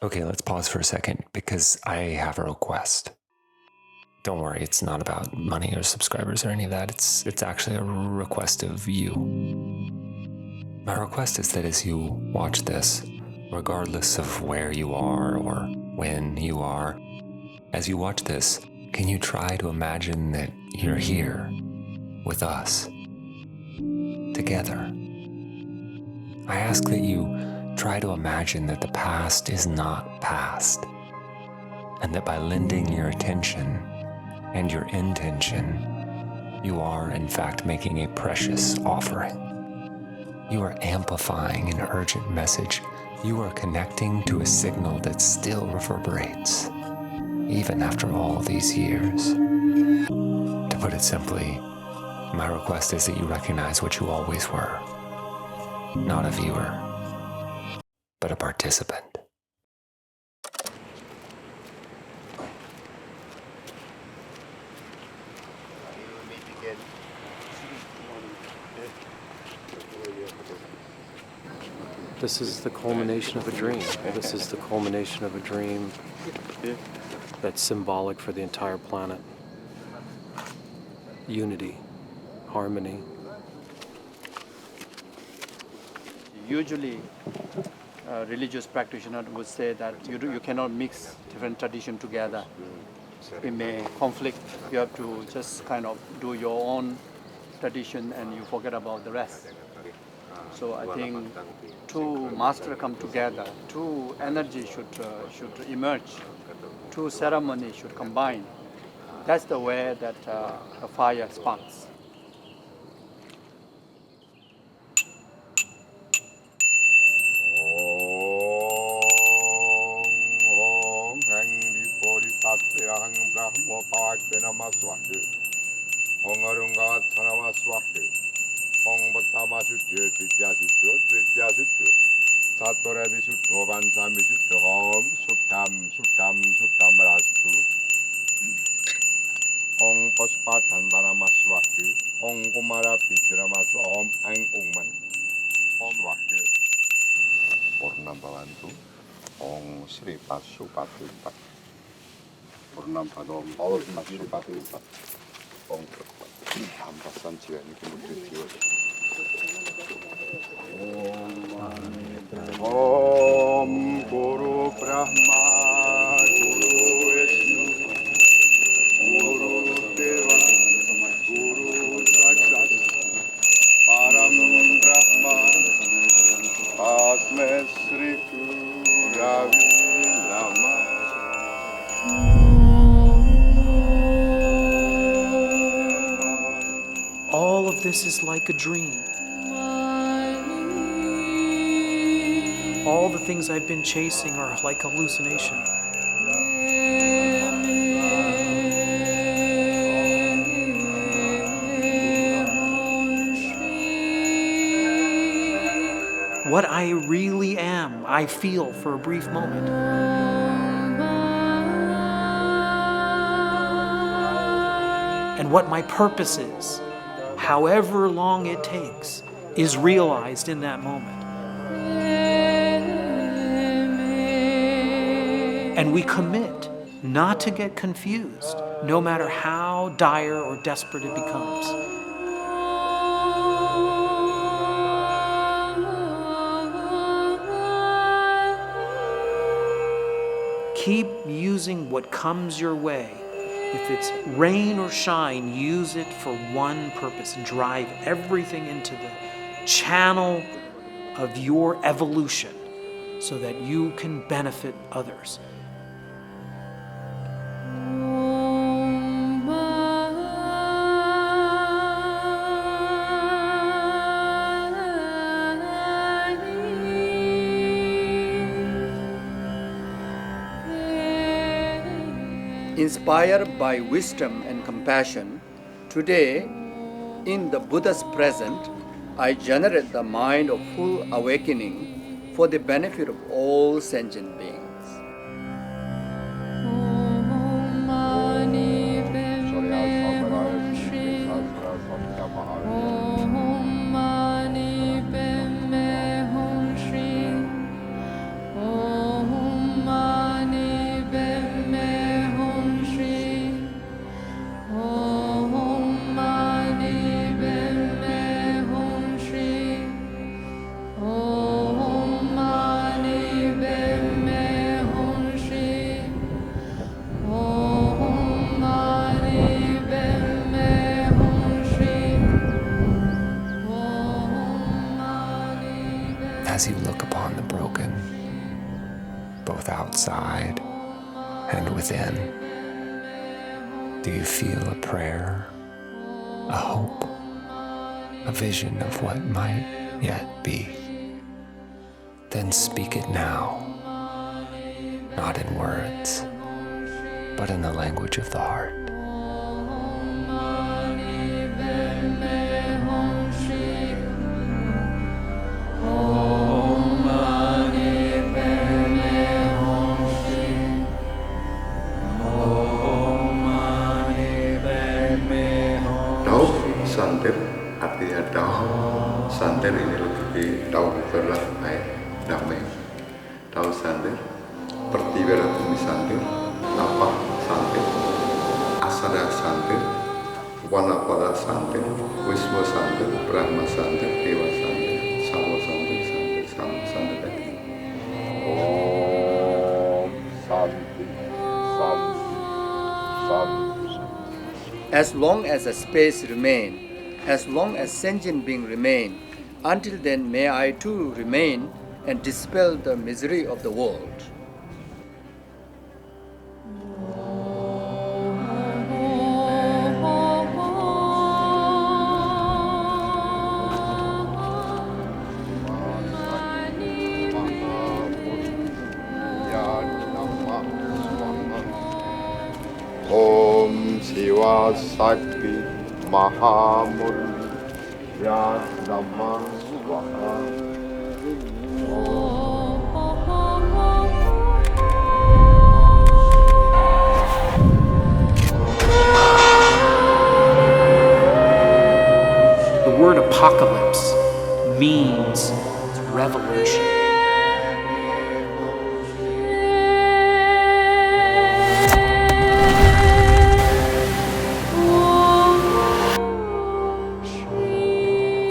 Okay, let's pause for a second because I have a request. Don't worry, it's not about money or subscribers or any of that. It's actually a request of you. My request is that as you watch this, regardless of where you are or when you are, as you watch this, can you try to imagine that you're here with us, together? I ask that you try to imagine that the past is not past, and that by lending your attention and your intention, you are in fact making a precious offering. You are amplifying an urgent message. You are connecting to a signal that still reverberates, even after all these years. To put it simply, my request is that you recognize what you always were. Not a viewer, but a participant. This is the culmination of a dream. This is the culmination of a dream that's symbolic for the entire planet. Unity, harmony. Usually, religious practitioners would say that you cannot mix different traditions together. It may conflict. You have to just kind of do your own tradition and you forget about the rest. So I think two masters come together, two energies should emerge, two ceremonies should combine. That's the way that a fire sparks. Om Guru Brahma Guru Vishnu Guru Deva Guru Sakshat Param Brahma Tasmai Shri Gurave Namah. All of this is like a dream. All the things I've been chasing are like hallucination. What I really am, I feel for a brief moment. And what my purpose is, however long it takes, is realized in that moment. And we commit not to get confused, no matter how dire or desperate it becomes. Keep using what comes your way. If it's rain or shine, use it for one purpose. Drive everything into the channel of your evolution so that you can benefit others. Inspired by wisdom and compassion, today, in the Buddha's present, I generate the mind of full awakening for the benefit of all sentient beings. Om both outside and within? Do you feel a prayer, a hope, a vision of what might yet be? Then speak it now, not in words, but in the language of the heart. Đau santir artinya dao. Santir ini lebih dao itu adalah damai. Dao santir, pertiwira bumi santir, apa santir, asara santir, wanapada santir, wisma santir, brahma santir, dewa santir, sawa santir, sama santir lagi. Om Santi, Santi, Santi. As long as a space remain, as long as sentient being remain, until then may I too remain and dispel the misery of the world. Om Siva Sakti Mahamurli Ya Namah Swaha. The word apocalypse means revelation.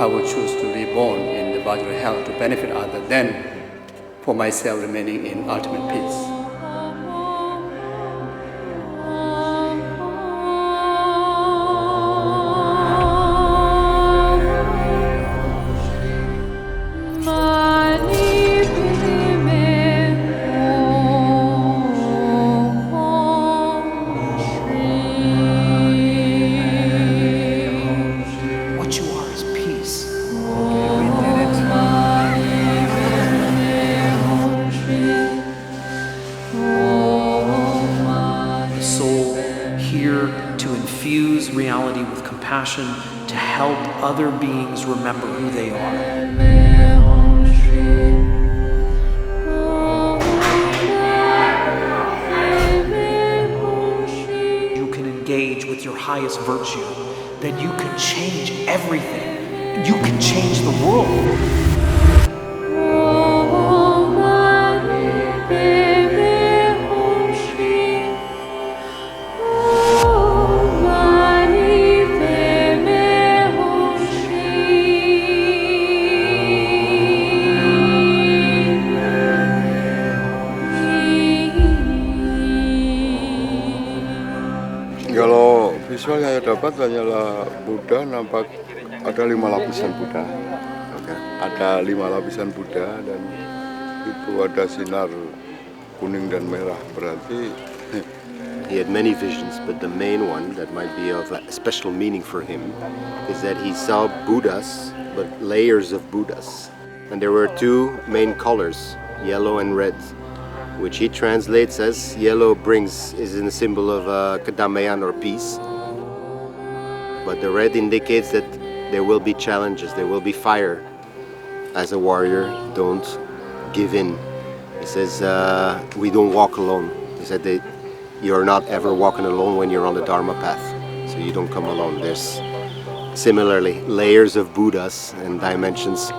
I would choose to be born in the Vajra hell to benefit others than for myself remaining in ultimate peace. What you are is peace. The soul here to infuse reality with compassion, to help other beings remember who they are. You can engage with your highest virtue, then you can change everything. You can change the world. Kalau visual yang saya dapat hanyalah Buddha, nampak ada 5 lapisan Buddha. Ada 5 lapisan Buddha dan itu ada sinar kuning dan merah, berarti He had many visions, but the main one that might be of a special meaning for him is that he saw Buddhas, but layers of Buddhas. And there were 2 main colors, yellow and red, which he translates as yellow is in a symbol of kadamayan or peace. But the red indicates that there will be challenges, there will be fire. As a warrior, don't give in. He says, we don't walk alone. He said that you're not ever walking alone when you're on the Dharma path. So you don't come alone. There's similarly layers of Buddhas and dimensions,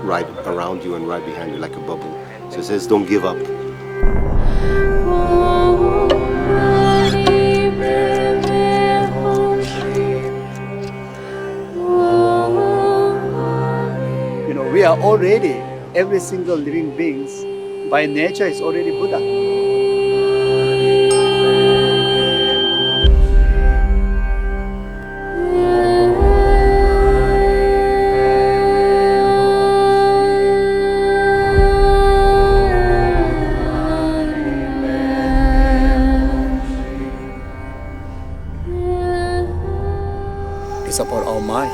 right around you and right behind you like a bubble. So it says, don't give up. We are already, every single living beings by nature is already Buddha. It's about our mind.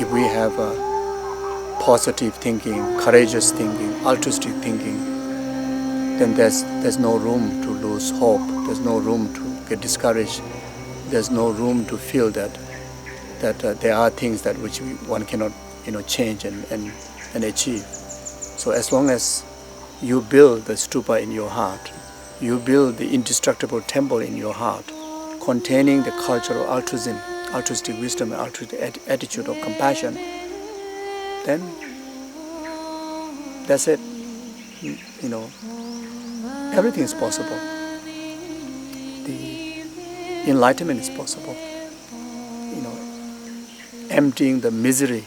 If we have a positive thinking, courageous thinking, altruistic thinking, then there's no room to lose hope. There's no room to get discouraged. There's no room to feel that there are things that which one cannot change and achieve. So as long as you build the stupa in your heart, you build the indestructible temple in your heart, containing the culture of altruism, altruistic wisdom, and altruistic attitude of compassion, then that's it. Everything is possible. The enlightenment is possible. Emptying the misery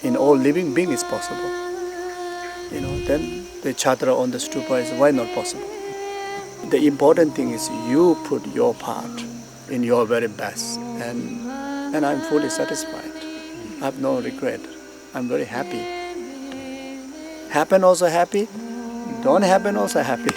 in all living being is possible. Then the chatra on the stupa is why not possible? The important thing is you put your part in your very best, and I'm fully satisfied. I have no regret. I'm very happy. Happen also happy, don't happen also happy.